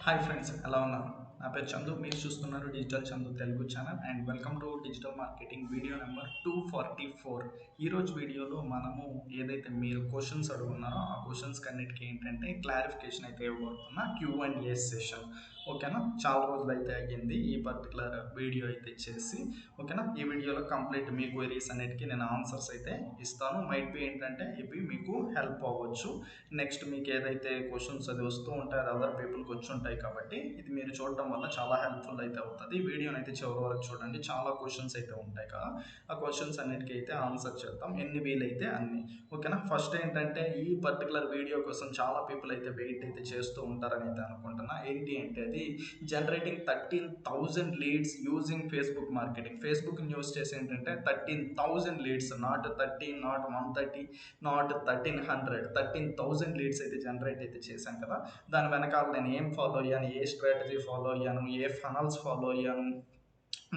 Hi friends, ఎలా ఉన్నారు? నా పేరు చందు. మీరు చూస్తున్నారు digital Chandu Telugu channel and welcome to digital marketing video number 244. ఈరోజు వీడియోలో మనము ఏదైతే మీరు క్వశ్చన్స్ అడుగున్నారో ఆ క్వశ్చన్స్ అన్నిటికీ ఏంటంటే క్లారిఫికేషన్ అయితే ఇవ్వబోతున్నా Q&A సెషన్. ఓకేనా, చాలా రోజులు అయితే అయ్యింది ఈ పర్టికులర్ వీడియో అయితే చేసి. ఓకేనా, ఈ వీడియోలో కంప్లీట్ మీ క్వైరీస్ అన్నిటికీ నేను ఆన్సర్స్ అయితే ఇస్తాను. మైట్ బి ఏంటంటే ఇవి మీకు హెల్ప్ అవ్వచ్చు. నెక్స్ట్ మీకు ఏదైతే క్వశ్చన్స్ అది వస్తూ ఉంటాయి అది అదర్ పీపుల్కి వచ్చి ఉంటాయి కాబట్టి ఇది మీరు చూడటం వల్ల చాలా హెల్ప్ఫుల్ అయితే అవుతుంది. వీడియోని అయితే చివరి వరకు చూడండి, చాలా క్వశ్చన్స్ అయితే ఉంటాయి కదా, ఆ క్వశ్చన్స్ అన్నిటికీ అయితే ఆన్సర్ చేద్దాం ఎన్ని వీలైతే అన్ని. ఓకేనా, ఫస్ట్ ఏంటంటే ఈ పర్టికులర్ వీడియో కోసం చాలా పీపుల్ అయితే వెయిట్ అయితే చేస్తూ ఉంటారని అయితే అనుకుంటున్నా. ఏంటి అంటే అది generating 13,000 leads using Facebook marketing. Facebook use చేసి ఏంటంటే 13,000 leads, not 30, not 130, not 1,300, 13,000 leads అయితే జనరేట్ అయితే చేశాను కదా. దాని వెనకాల నేను ఏం ఫాలో అయ్యాను, ఏ స్ట్రాటజీ ఫాలో అయ్యాను, ఏ ఫనల్స్ ఫాలో అయ్యాను,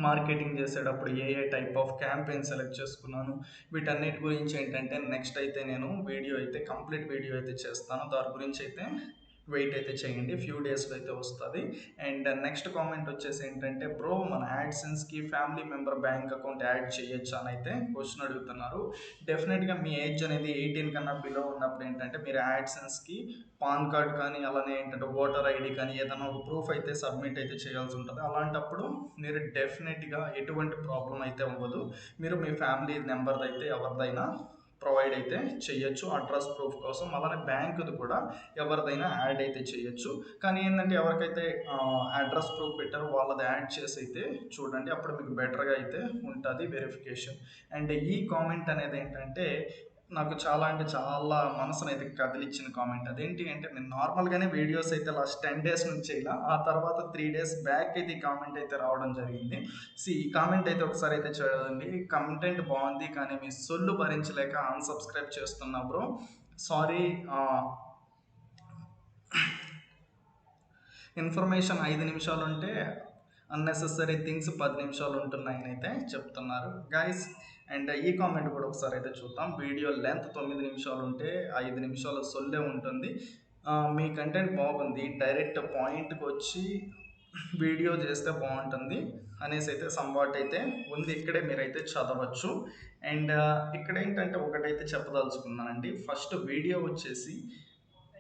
మార్కెటింగ్ చేసేటప్పుడు ఏ ఏ టైప్ ఆఫ్ క్యాంపెయిన్ సెలెక్ట్ చేసుకున్నాను, వీటన్నిటి గురించి ఏంటంటే నెక్స్ట్ అయితే నేను వీడియో అయితే కంప్లీట్ వీడియో అయితే చేస్తాను. దాని గురించి అయితే వెయిట్ అయితే చేయండి, ఫ్యూ డేస్లో అయితే వస్తుంది. అండ్ నెక్స్ట్ కామెంట్ వచ్చేసి ఏంటంటే బ్రో మన యాడ్సెన్స్కి family member bank account add చేయొచ్చు అని అయితే క్వశ్చన్ అడుగుతున్నారు. డెఫినెట్గా మీ ఏజ్ అనేది 18 కన్నా బిలో ఉన్నప్పుడు ఏంటంటే మీరు యాడ్సెన్స్కి పాన్ కార్డ్ కానీ అలానే ఏంటంటే ఓటర్ ఐడి కానీ ఏదైనా ఒక ప్రూఫ్ అయితే సబ్మిట్ అయితే చేయాల్సి ఉంటుంది. అలాంటప్పుడు మీరు డెఫినెట్గా ఎటువంటి ప్రాబ్లం అయితే అవ్వదు. మీరు మీ ఫ్యామిలీ నెంబర్ అయితే ఎవరిదైనా ప్రొవైడ్ అయితే చేయొచ్చు అడ్రస్ ప్రూఫ్ కోసం. అలానే బ్యాంకుది కూడా ఎవరిదైనా యాడ్ అయితే చేయొచ్చు. కానీ ఏంటంటే ఎవరికైతే అడ్రస్ ప్రూఫ్ పెట్టారో వాళ్ళది యాడ్ చేసి అయితే చూడండి, అప్పుడు మీకు బెటర్గా అయితే ఉంటుంది వెరిఫికేషన్. అండ్ ఈ కామెంట్ అనేది ఏంటంటే నాకు చాలా అంటే చాలా మనసును అయితే కదిలిచ్చిన కామెంట్. అదేంటి అంటే నేను నార్మల్గానే వీడియోస్ అయితే లాస్ట్ 10 డేస్ నుంచి ఇలా, ఆ తర్వాత 3 డేస్ బ్యాక్ అయితే ఈ కామెంట్ అయితే రావడం జరిగింది. ఈ కామెంట్ అయితే ఒకసారి అయితే చూడండి. కంటెంట్ బాగుంది కానీ మీ సొల్లు భరించలేక అన్సబ్స్క్రైబ్ చేస్తున్నా బ్రో, సారీ. ఇన్ఫర్మేషన్ 5 నిమిషాలు ఉంటే అన్నెసెసరీ థింగ్స్ 10 నిమిషాలు ఉంటున్నాయని అయితే చెప్తున్నారు గైస్. అండ్ ఈ కామెంట్ కూడా ఒకసారి అయితే చూద్దాం. వీడియో లెంత్ 9 నిమిషాలు ఉంటే 5 నిమిషాలు సొల్లే ఉంటుంది. మీ కంటెంట్ బాగుంది, డైరెక్ట్ పాయింట్కి వచ్చి వీడియో చేస్తే బాగుంటుంది అనేసి అయితే సంవాట్ అయితే ఉంది. ఇక్కడే మీరైతే చదవచ్చు. అండ్ ఇక్కడ ఏంటంటే ఒకటైతే చెప్పదలుచుకున్నానండి. ఫస్ట్ వీడియో వచ్చేసి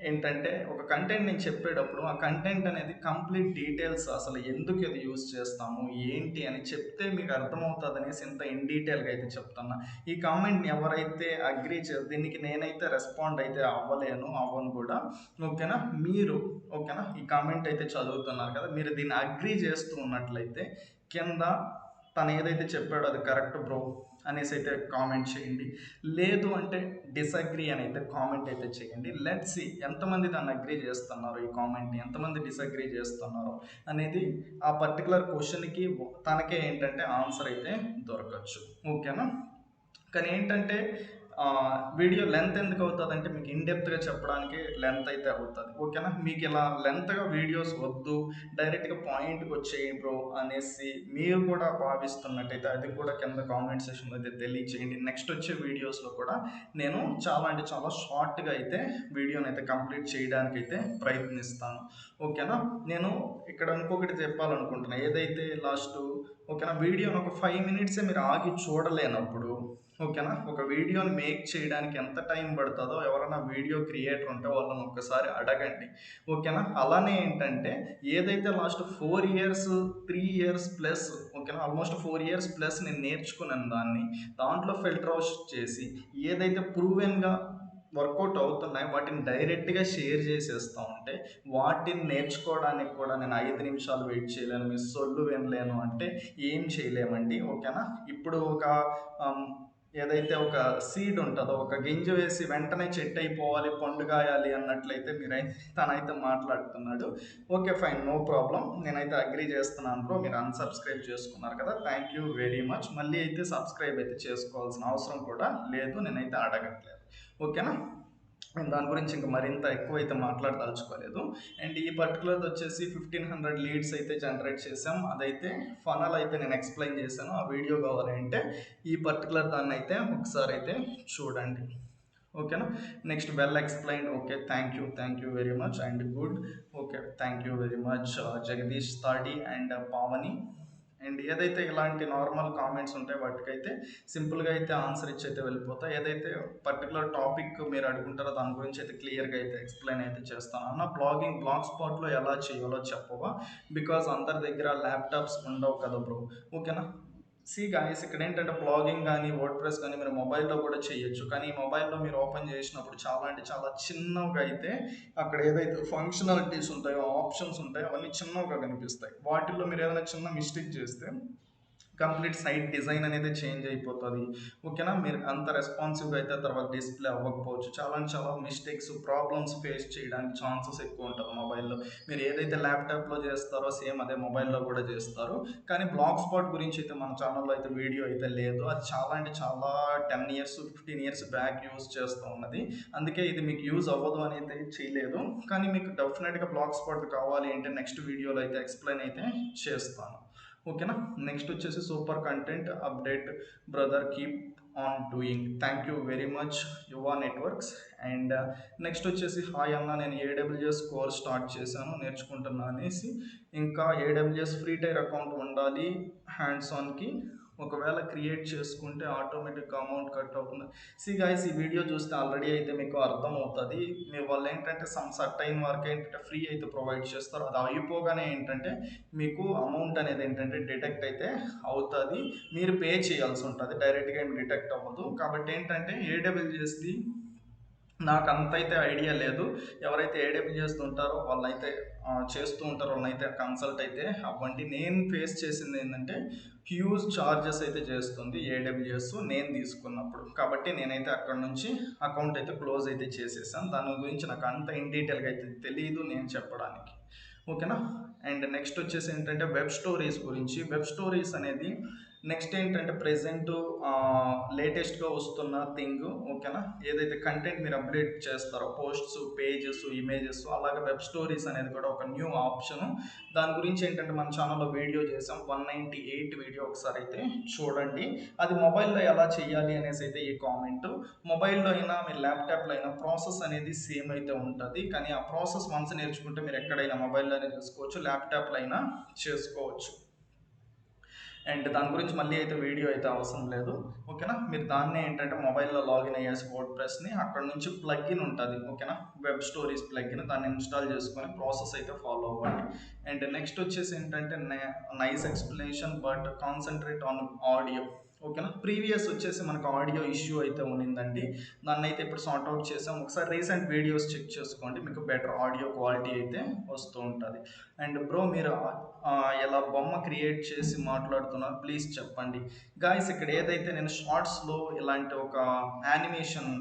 ఏంటంటే ఒక కంటెంట్ నేను చెప్పేటప్పుడు ఆ కంటెంట్ అనేది కంప్లీట్ డీటెయిల్స్, అసలు ఎందుకు ఇది యూజ్ చేస్తాము ఏంటి అని చెప్తే మీకు అర్థమవుతుంది అనేసి ఇంత ఇన్ డీటెయిల్గా అయితే చెప్తున్నా. ఈ కామెంట్ని ఎవరైతే అగ్రీ దీనికి నేనైతే రెస్పాండ్ అయితే అవ్వను కూడా. ఓకేనా, మీరు ఓకేనా ఈ కామెంట్ అయితే చదువుతున్నారు కదా, మీరు దీన్ని అగ్రీ చేస్తూ ఉన్నట్లయితే కింద తను ఏదైతే చెప్పాడో అది కరెక్ట్ బ్రో అనేసి అయితే కామెంట్ చేయండి. లేదు అంటే డిసగ్రీ అని అయితే కామెంట్ అయితే చేయండి. లెట్స్ సీ ఎంతమంది దాన్ని అగ్రీ చేస్తున్నారు, ఈ కామెంట్ని ఎంతమంది డిసగ్రీ చేస్తున్నారు అనేది ఆ పర్టికులర్ క్వశ్చన్కి తనకే ఏంటంటే ఆన్సర్ అయితే దొరకచ్చు. ఓకేనా, కానీ ఏంటంటే వీడియో లెంత్ ఎందుకు అవుతుంది అంటే మీకు ఇన్డెప్త్గా చెప్పడానికి లెంత్ అయితే అవుతుంది. ఓకేనా, మీకు ఇలా లెంత్గా వీడియోస్ వద్దు, డైరెక్ట్గా పాయింట్కి వచ్చేయి బ్రో అనేసి మీరు కూడా భావిస్తున్నట్టయితే అది కూడా కింద కామెంట్ సెక్షన్లో అయితే తెలియచేయండి. నెక్స్ట్ వచ్చే వీడియోస్లో కూడా నేను చాలా అంటే చాలా షార్ట్గా అయితే వీడియోని అయితే కంప్లీట్ చేయడానికి అయితే ప్రయత్నిస్తాను. ఓకేనా, నేను ఇక్కడ ఇంకొకటి చెప్పాలనుకుంటున్నాను. ఏదైతే లాస్ట్ ఓకేనా వీడియోని ఒక 5 మినిట్సే మీరు ఆగి చూడలేనప్పుడు, ఓకేనా ఒక వీడియోని మేక్ చేయడానికి ఎంత టైం పడుతుందో ఎవరైనా వీడియో క్రియేటర్ ఉంటే వాళ్ళని ఒక్కసారి అడగండి. ఓకేనా, అలానే ఏంటంటే ఏదైతే లాస్ట్ 4 ఇయర్స్ 3 ఇయర్స్ ప్లస్, ఓకేనా ఆల్మోస్ట్ 4 ఇయర్స్ ప్లస్ నేను నేర్చుకున్నాను దాన్ని. దాంట్లో ఫిల్టర్ అవుట్ చేసి ఏదైతే ప్రూవెన్గా వర్కౌట్ అవుతున్నాయి వాటిని డైరెక్ట్గా షేర్ చేసేస్తూ ఉంటే వాటిని నేర్చుకోవడానికి కూడా నేను 5 నిమిషాలు వెయిట్ చేయలేను, మీ సొల్లు వినలేను అంటే ఏం చేయలేమండి. ఓకేనా, ఇప్పుడు ఒక ఏదైతే ఒక సీడ్ ఉంటుందో ఒక గింజ వేసి వెంటనే చెట్టు అయిపోవాలి పండుగాయాలి అన్నట్లయితే తనైతే మాట్లాడుతున్నాడు. ఓకే ఫైన్, నో ప్రాబ్లం, నేనైతే అగ్రీ చేస్తున్నాను బ్రో. మీరు అన్సబ్స్క్రైబ్ చేసుకున్నారు కదా, థ్యాంక్ యూ వెరీ మచ్. మళ్ళీ అయితే సబ్స్క్రైబ్ అయితే చేసుకోవాల్సిన అవసరం కూడా లేదు, నేనైతే అడగట్లేదు. ఓకేనా, నేను దాని గురించి ఇంకా మరింత ఎక్కువ అయితే మాట్లాడదలుచుకోలేదు. అండ్ ఈ పర్టికులర్ వచ్చేసి 1,500 లీడ్స్ అయితే జనరేట్ చేసాం. అదైతే ఫనల్ అయితే నేను ఎక్స్ప్లెయిన్ చేశాను. ఆ వీడియో కావాలంటే ఈ పర్టికులర్ దాన్ని అయితే ఒకసారి అయితే చూడండి. ఓకేనా. Next well explained, okay, thank you very much and good. Okay, thank you very much Jagadish తాడి అండ్ పావని. అండ్ ఏదైతే ఇలాంటి నార్మల్ కామెంట్స్ ఉంటాయి వాటికైతే సింపుల్గా అయితే ఆన్సర్ ఇచ్చి అయితే వెళ్ళిపోతాయి. ఏదైతే పర్టికులర్ టాపిక్ మీరు అడుగుంటారో దాని గురించి అయితే క్లియర్గా అయితే ఎక్స్ప్లెయిన్ అయితే చేస్తాను. అన్న బ్లాగ్ స్పాట్లో ఎలా చేయాలో చెప్పవా, బికాజ్ అందరి దగ్గర ల్యాప్టాప్స్ ఉండవు కదా బ్రో. ఓకేనా. సి గాయస్, ఇక్కడ ఏంటంటే బ్లాగింగ్ కానీ వర్డ్ ప్రెస్ కానీ మీరు మొబైల్లో కూడా చేయొచ్చు. కానీ ఈ మొబైల్లో మీరు ఓపెన్ చేసినప్పుడు చాలా అంటే చాలా చిన్నగా అయితే అక్కడ ఏదైతే ఫంక్షనాలిటీస్ ఉంటాయో, ఆప్షన్స్ ఉంటాయో అవన్నీ చిన్నగా కనిపిస్తాయి. వాటిల్లో మీరు ఏదైనా చిన్న మిస్టేక్ చేస్తే కంప్లీట్ సైట్ డిజైన్ అనేది చేంజ్ అయిపోతుంది. ఓకేనా. మీరు అంత రెస్పాన్సివ్గా అయితే తర్వాత డిస్ప్లే అవ్వకపోవచ్చు. చాలా అంటే చాలా మిస్టేక్స్, ప్రాబ్లమ్స్ ఫేస్ చేయడానికి ఛాన్సెస్ ఎక్కువ ఉంటుంది మొబైల్లో. మీరు ఏదైతే ల్యాప్టాప్లో చేస్తారో సేమ్ అదే మొబైల్లో కూడా చేస్తారు. కానీ బ్లాగ్ స్పాట్ గురించి అయితే మన ఛానల్లో అయితే వీడియో అయితే లేదు. అది చాలా అంటే చాలా 10 ఇయర్స్ 15 ఇయర్స్ బ్యాక్ యూజ్ చేస్తూ ఉన్నది. అందుకే ఇది మీకు యూజ్ అవ్వదు అని అయితే చేయలేదు. కానీ మీకు డెఫినెట్గా బ్లాగ్ స్పాట్ కావాలి అంటే నెక్స్ట్ వీడియోలో అయితే ఎక్స్ప్లెయిన్ అయితే చేస్తాను. ఓకేనా. నెక్స్ట్ వచ్చేసి super content update brother, keep on doing. Thank you very much యువా networks. And next వచ్చేసి హాయ్ అన్న, నేను ఏడబ్ల్యూఎస్ కోర్స్ స్టార్ట్ చేశాను, నేర్చుకుంటున్నా అనేసి. ఇంకా ఏడబ్ల్యూఎస్ ఫ్రీ టైర్ అకౌంట్ ఉండాలి హ్యాండ్స్ ఆన్కి, ఒకవేళ క్రియేట్ చేసుకుంటే ఆటోమేటిక్గా అమౌంట్ కట్ అవుతుంది. సి గైస్, ఈ వీడియో చూస్తే ఆల్రెడీ అయితే మీకు అర్థమవుతుంది. మీ వాళ్ళు ఏంటంటే సమ్ సర్టైన్ వరకు ఏంటంటే ఫ్రీ అయితే ప్రొవైడ్ చేస్తారు. అది అయిపోగానే ఏంటంటే మీకు అమౌంట్ అనేది ఏంటంటే డిటెక్ట్ అయితే అవుతుంది. మీరు పే చేయాల్సి ఉంటుంది, డైరెక్ట్గా ఏం డిటెక్ట్ అవ్వదు. కాబట్టి ఏంటంటే ఏడబ్ల్యూఎస్ది నాకు అంతైతే ఐడియా లేదు. ఎవరైతే ఏడబ్ల్యూఎస్ ఉంటారో వాళ్ళైతే చేస్తూ ఉంటారో వాళ్ళైతే కన్సల్ట్ అయితే అవ్వండి. నేను ఫేస్ చేసింది ఏంటంటే హ్యూజ్ ఛార్జెస్ అయితే చేస్తుంది ఏడబ్ల్యూఎస్ నేను తీసుకున్నప్పుడు. కాబట్టి నేనైతే అక్కడ నుంచి అకౌంట్ అయితే క్లోజ్ అయితే చేసేసాను. దాని గురించి నాకు అంత ఇన్ డీటెయిల్గా అయితే తెలియదు నేను చెప్పడానికి. ఓకేనా. అండ్ నెక్స్ట్ వచ్చేసి ఏంటంటే వెబ్ స్టోరీస్ గురించి. వెబ్ స్టోరీస్ అనేది నెక్స్ట్ ఏంటంటే ప్రెజెంట్ లేటెస్ట్గా వస్తున్న థింగ్. ఓకేనా. ఏదైతే కంటెంట్ మీరు అప్డేట్ చేస్తారో పోస్ట్స్, పేజెస్, ఇమేజెస్, అలాగే వెబ్ స్టోరీస్ అనేది కూడా ఒక న్యూ ఆప్షన్. దాని గురించి ఏంటంటే మన ఛానల్లో వీడియో చేసాం, 198 వీడియో, ఒకసారి అయితే చూడండి. అది మొబైల్లో ఎలా చేయాలి అనేసి అయితే ఈ కామెంట్. మొబైల్లో అయినా మీ ల్యాప్టాప్లో అయినా ప్రాసెస్ అనేది సేమ్ అయితే ఉంటుంది. కానీ ఆ ప్రాసెస్ వన్స్ నేర్చుకుంటే మీరు ఎక్కడైనా మొబైల్లోనే చేసుకోవచ్చు, ల్యాప్టాప్లో అయినా చేసుకోవచ్చు. అండ్ దాని గురించి మళ్ళీ అయితే వీడియో అయితే అవసరం లేదు. ఓకేనా. మీరు దాన్నే ఏంటంటే మొబైల్లో లాగిన్ అయ్యేసి వర్డ్ ప్రెస్ని అక్కడ నుంచి ప్లగ్ఇన్ ఉంటుంది. ఓకేనా. వెబ్ స్టోరీస్ ప్లగ్ఇన్, దాన్ని ఇన్స్టాల్ చేసుకొని ప్రాసెస్ అయితే ఫాలో అవ్వండి. అండ్ నెక్స్ట్ వచ్చేసి ఏంటంటే nice explanation but concentrate on audio. ఓకేనా. ప్రీవియస్ వచ్చేసి మనకు ఆడియో ఇష్యూ అయితే ఉన్నిందండి, దాన్ని అయితే ఇప్పుడు సార్ట్అవుట్ చేసాం. ఒకసారి రీసెంట్ వీడియోస్ చెక్ చేసుకోండి, మీకు బెటర్ ఆడియో క్వాలిటీ అయితే వస్తూ ఉంటుంది. అండ్ బ్రో, మీరు ఎలా బొమ్మ క్రియేట్ చేసి మాట్లాడుతున్నారు ప్లీజ్ చెప్పండి. గాయస్, ఇక్కడ ఏదైతే నేను షార్ట్స్లో ఇలాంటి ఒక యానిమేషన్,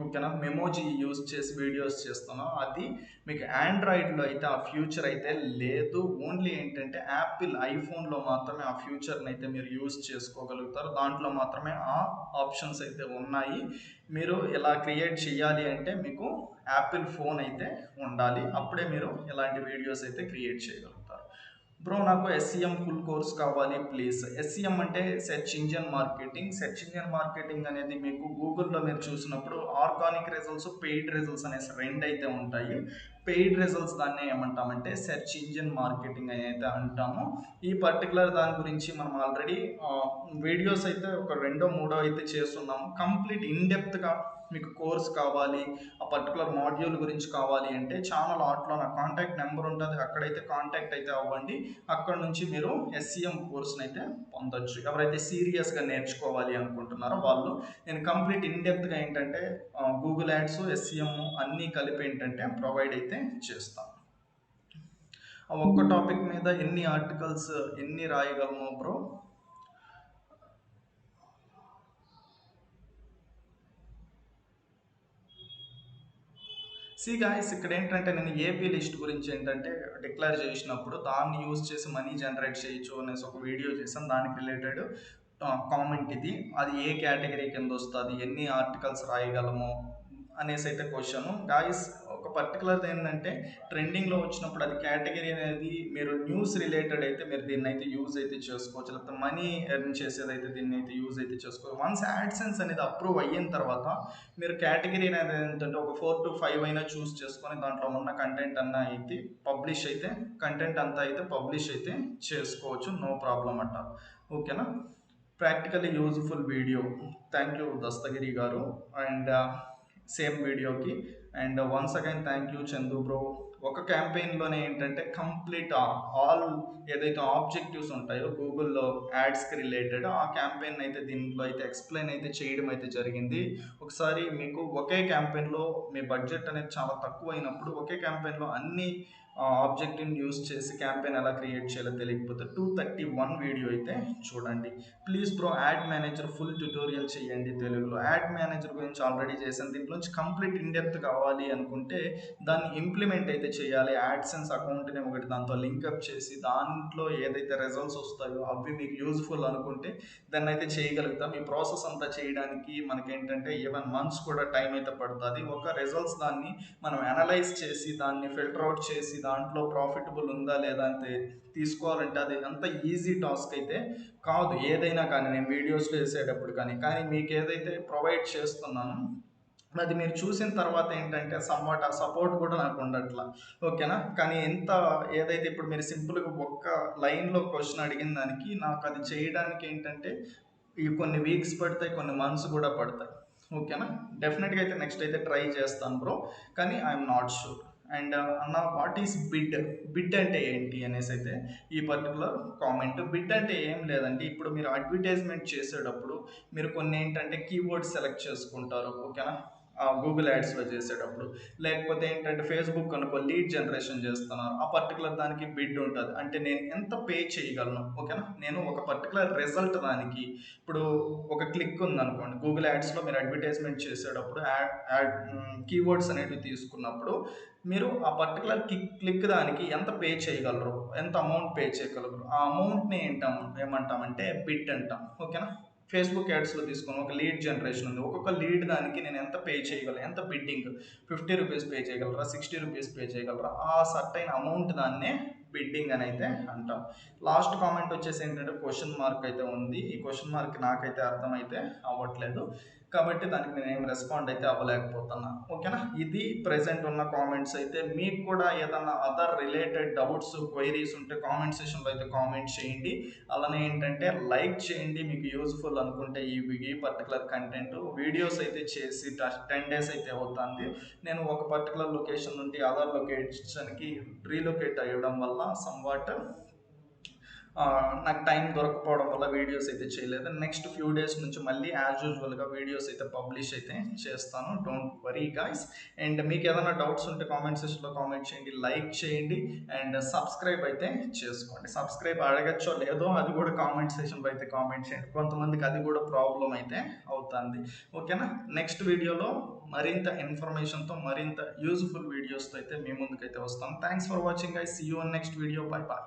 ఓకేనా, మెమోజీ యూజ్ చేసి వీడియోస్ చేస్తానో అది మీకు ఆండ్రాయిడ్లో అయితే ఆ ఫ్యూచర్ అయితే లేదు. ఓన్లీ ఏంటంటే యాపిల్ ఐఫోన్లో మాత్రమే ఆ ఫ్యూచర్ని అయితే మీరు యూజ్ చేసుకోగలుగుతారు. దాంట్లో మాత్రమే ఆ ఆప్షన్స్ అయితే ఉన్నాయి. మీరు ఇలా క్రియేట్ చేయాలి అంటే మీకు యాపిల్ ఫోన్ అయితే ఉండాలి, అప్పుడే మీరు ఇలాంటి వీడియోస్ అయితే క్రియేట్ చేయగలుగుతారు. బ్రో, నాకు ఎస్ఈఎం ఫుల్ కోర్స్ కావాలి ప్లీజ్. ఎస్ఈఎం అంటే search engine marketing. Search engine marketing అనేది మీకు గూగుల్లో మీరు చూసినప్పుడు ఆర్గానిక్ రిజల్ట్స్, పెయిడ్ రిజల్ట్స్ అనేసి రెండు అయితే ఉంటాయి. పెయిడ్ రిజల్ట్స్ దాన్ని ఏమంటామంటే సెర్చ్ ఇంజిన్ మార్కెటింగ్ అని అయితే అంటాము. ఈ పర్టికులర్ దాని గురించి మనం ఆల్రెడీ వీడియోస్ అయితే ఒక రెండో మూడో అయితే చేస్తున్నాము. కంప్లీట్ ఇన్డెప్త్గా మీకు కోర్స్ కావాలి, ఆ పర్టికులర్ మాడ్యూల్ గురించి కావాలి అంటే ఛానల్ ఆర్ట్లో నా కాంటాక్ట్ నెంబర్ ఉంటుంది, అక్కడైతే కాంటాక్ట్ అయితే అవ్వండి. అక్కడ నుంచి మీరు ఎస్ఈఎం కోర్స్ని అయితే పొందొచ్చు. ఎవరైతే సీరియస్గా నేర్చుకోవాలి అనుకుంటున్నారో వాళ్ళు. నేను కంప్లీట్ ఇన్డెప్త్గా ఏంటంటే గూగుల్ యాడ్స్, ఎస్ఈఎం అన్నీ కలిపి ఏంటంటే ప్రొవైడ్ అయితే చేస్తాను. ఆ ఒక్క టాపిక్ మీద ఎన్ని ఆర్టికల్స్ ఎన్ని రాయగలము బ్రో? సి గాయస్, ఇక్కడ ఏంటంటే నేను ఏపీ లిస్ట్ గురించి ఏంటంటే డిక్లేర్ చేసినప్పుడు దాన్ని యూజ్ చేసి మనీ జనరేట్ చేయొచ్చు అనేసి ఒక వీడియో చేశాను. దానికి రిలేటెడ్ కామెంట్ ఇది. అది ఏ కేటగిరీ కింద వస్తుంది, ఎన్ని ఆర్టికల్స్ రాయగలము, అనేసి అయితే క్వశ్చన్ గాయస్. ఒక పర్టికులర్ ఏంటంటే ట్రెండింగ్లో వచ్చినప్పుడు అది కేటగిరీ అనేది మీరు న్యూస్ రిలేటెడ్ అయితే మీరు దీన్ని అయితే యూజ్ అయితే చేసుకోవచ్చు, లేకపోతే మనీ ఎర్న్ చేసేది అయితే దీన్ని అయితే యూజ్ అయితే చేసుకోవచ్చు. వన్స్ యాడ్సెన్స్ అనేది అప్రూవ్ అయిన తర్వాత మీరు కేటగిరీ అనేది ఏంటంటే ఒక 4 to 5 అయినా చూస్ చేసుకొని దాంట్లో ఉన్న కంటెంట్ అన్న అయితే పబ్లిష్ అయితే కంటెంట్ అంతా అయితే పబ్లిష్ అయితే చేసుకోవచ్చు, నో ప్రాబ్లం అంట. ఓకేనా. Practically useful video. Thank you Dastagiri గారు. అండ్ సేమ్ వీడియోకి. And once again thank you Chandu bro. ఒక క్యాంపెయిన్లోనే ఏంటంటే కంప్లీట్ ఆల్ ఏదైతే ఆబ్జెక్టివ్స్ ఉంటాయో గూగుల్లో యాడ్స్కి రిలేటెడ్ ఆ క్యాంపెయిన్ అయితే దీంట్లో అయితే ఎక్స్ప్లెయిన్ అయితే చేయడం అయితే జరిగింది. ఒకసారి మీకు ఒకే క్యాంపెయిన్లో మీ బడ్జెట్ అనేది చాలా తక్కువ అయినప్పుడు ఒకే క్యాంపెయిన్లో అన్ని ఆబ్జెక్టివ్ని యూస్ చేసి క్యాంపెయిన్ ఎలా క్రియేట్ చేయాలో తెలియకపోతే 231 వీడియో అయితే చూడండి. Please bro add manager full tutorial చేయండి తెలుగులో. యాడ్ మేనేజర్ గురించి ఆల్రెడీ చేశాను. దీంట్లో నుంచి కంప్లీట్ ఇన్డెప్త్ కావాలి అనుకుంటే దాన్ని ఇంప్లిమెంట్ అయితే చేయాలి. యాడ్సెన్స్ అకౌంట్ని ఒకటి దాంతో లింకప్ చేసి దాంట్లో ఏదైతే రిజల్ట్స్ వస్తాయో అవి మీకు యూజ్ఫుల్ అనుకుంటే దాన్ని అయితే చేయగలుగుతాం. ఈ ప్రాసెస్ అంతా చేయడానికి మనకేంటంటే ఈవెన్ మంత్స్ కూడా టైం అయితే పడుతుంది. ఒక రిజల్ట్స్ దాన్ని మనం అనలైజ్ చేసి దాన్ని ఫిల్టర్ అవుట్ చేసి దాంట్లో ప్రాఫిటబుల్ ఉందా లేదా అని తీసుకోవాలంటే అది అంత ఈజీ టాస్క్ అయితే కాదు. ఏదైనా కానీ నేను వీడియోస్లో వేసేటప్పుడు కానీ మీకు ఏదైతే ప్రొవైడ్ చేస్తున్నానో అది మీరు చూసిన తర్వాత ఏంటంటే సమ్వాట్ ఆ సపోర్ట్ కూడా నాకు ఉండట్లా. ఓకేనా. కానీ ఎంత ఏదైతే ఇప్పుడు మీరు సింపుల్గా ఒక్క లైన్లో క్వశ్చన్ అడిగిన దానికి నాకు అది చేయడానికి ఏంటంటే ఈ కొన్ని వీక్స్ పడతాయి, కొన్ని మంత్స్ కూడా పడతాయి. ఓకేనా. డెఫినెట్గా అయితే నెక్స్ట్ అయితే ట్రై చేస్తాను బ్రో, కానీ ఐఎమ్ నాట్ షూర్. అండ్ అన్న వాట్ ఈస్ బిడ్? బిడ్ అంటే ఏంటి అనేసి అయితే ఈ పర్టికులర్ కామెంట్. బిడ్ అంటే ఏం లేదండి, ఇప్పుడు మీరు అడ్వర్టైజ్మెంట్ చేసేటప్పుడు మీరు కొన్ని ఏంటంటే కీవర్డ్స్ సెలెక్ట్ చేసుకుంటారు. ఓకేనా. గూగుల్ యాడ్స్లో చేసేటప్పుడు లేకపోతే ఏంటంటే ఫేస్బుక్ అనుకో లీడ్ జనరేషన్ చేస్తున్నారు, ఆ పర్టికులర్ దానికి బిడ్ ఉంటుంది. అంటే నేను ఎంత పే చేయగలను. ఓకేనా. నేను ఒక పర్టికులర్ రిజల్ట్ దానికి ఇప్పుడు ఒక క్లిక్ ఉందనుకోండి గూగుల్ యాడ్స్లో మీరు అడ్వర్టైజ్మెంట్ చేసేటప్పుడు యాడ్ కీవర్డ్స్ అనేవి తీసుకున్నప్పుడు మీరు ఆ పర్టికులర్ క్లిక్ దానికి ఎంత పే చేయగలరు, ఎంత అమౌంట్ పే చేయగలరు, ఆ అమౌంట్ని ఏమంటామంటే బిడ్ అంటాం. ఓకేనా. ఫేస్బుక్ యాడ్స్లో తీసుకుని ఒక లీడ్ జనరేషన్ ఉంది, ఒక్కొక్క లీడ్ దానికి నేను ఎంత పే చేయగలను, ఎంత బిడ్డింగ్ 50 రూపీస్ పే చేయగలరా, 60 రూపీస్ పే చేయగలరా, ఆ సర్టైన్ అమౌంట్ దాన్నే బిడ్డింగ్ అని అయితే అంటాం. లాస్ట్ కామెంట్ వచ్చేసి ఏంటంటే క్వశ్చన్ మార్క్ అయితే ఉంది. ఈ క్వశ్చన్ మార్క్ నాకైతే అర్థమైతే అవ్వట్లేదు కాబట్టి దానికి నేను ఏం రెస్పాండ్ అయితే అవ్వలేకపోతున్నా. ఓకేనా. ఇది ప్రెసెంట్ ఉన్న కామెంట్స్ అయితే. మీకు కూడా ఏదన్నా అదర్ రిలేటెడ్ డౌట్స్ క్వైరీస్ ఉంటే కామెంట్ సెషన్లో అయితే కామెంట్ చేయండి. అలానే ఏంటంటే లైక్ చేయండి మీకు యూజ్ఫుల్ అనుకుంటే ఈ పర్టికులర్ కంటెంట్. వీడియోస్ అయితే చేసి 10 days అయితే అవుతుంది. నేను ఒక పర్టికులర్ లొకేషన్ నుండి అదర్ లొకేషన్కి రీలొకేట్ అయ్యడం వల్ల సమ్వాట్ నాకు టైం దొరకపోవడం వల్ల వీడియోస్ అయితే చేయలేదు. నెక్స్ట్ ఫ్యూ డేస్ నుంచి మళ్ళీ యాజ్ యూజువల్గా వీడియోస్ అయితే పబ్లిష్ అయితే చేస్తాను. Don't worry guys. అండ్ మీకు ఏదైనా డౌట్స్ ఉంటే కామెంట్ సెక్షన్లో కామెంట్ చేయండి, లైక్ చేయండి అండ్ సబ్స్క్రైబ్ అయితే చేసుకోండి. సబ్స్క్రైబ్ అడగచ్చో లేదో అది కూడా కామెంట్ సెక్షన్లో అయితే కామెంట్ చేయండి. కొంతమందికి అది కూడా ప్రాబ్లం అయితే అవుతుంది. ఓకేనా. నెక్స్ట్ వీడియోలో మరింత ఇన్ఫర్మేషన్తో మరింత యూజ్ఫుల్ వీడియోస్తో అయితే మీ ముందుకైతే వస్తాను. Thanks for watching guys. See you in next video. Bye bye.